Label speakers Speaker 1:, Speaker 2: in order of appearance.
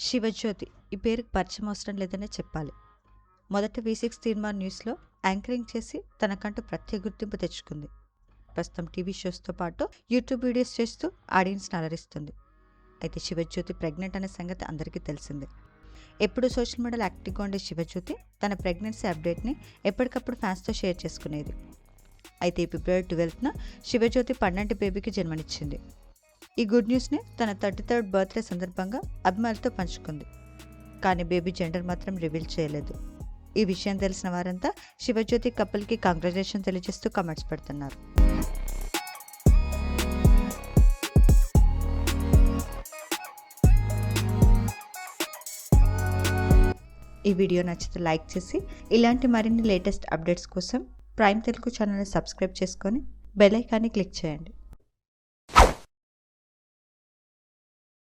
Speaker 1: శివజ్యోతి ఈ పేరుకు పరిచయం అవసరం లేదనే చెప్పాలి. మొదట V6 తీన్మార్ న్యూస్లో యాంకరింగ్ చేసి తనకంటూ ప్రత్యేక గుర్తింపు తెచ్చుకుంది. ప్రస్తుతం టీవీ షోస్తో పాటు యూట్యూబ్ వీడియోస్ చేస్తూ ఆడియన్స్ని అలరిస్తుంది. అయితే శివజ్యోతి ప్రెగ్నెంట్ అనే సంగతి అందరికీ తెలిసిందే. ఎప్పుడూ సోషల్ మీడియాలో యాక్టివ్గా ఉండే శివజ్యోతి తన ప్రెగ్నెన్సీ అప్డేట్ని ఎప్పటికప్పుడు ఫ్యాన్స్తో షేర్ చేసుకునేది. అయితే ఈ ఫిబ్రవరి 12న శివజ్యోతి 12 బేబీకి జన్మనిచ్చింది. ఈ గుడ్ న్యూస్ని తన 33rd బర్త్డే సందర్భంగా అభిమానులతో పంచుకుంది. కానీ బేబీ జెండర్ మాత్రం రివీల్ చేయలేదు. ఈ విషయం తెలిసిన వారంతా శివజ్యోతి కపుల్కి కంగ్రాచులేషన్ తెలియజేస్తూ కామెంట్స్ పెడుతున్నారు. ఈ వీడియో నచ్చితే లైక్ చేసి ఇలాంటి మరిన్ని లేటెస్ట్ అప్డేట్స్ కోసం ప్రైమ్ తెలుగు ఛానల్ని సబ్స్క్రైబ్ చేసుకొని బెల్ ఐకాన్ని క్లిక్ చేయండి.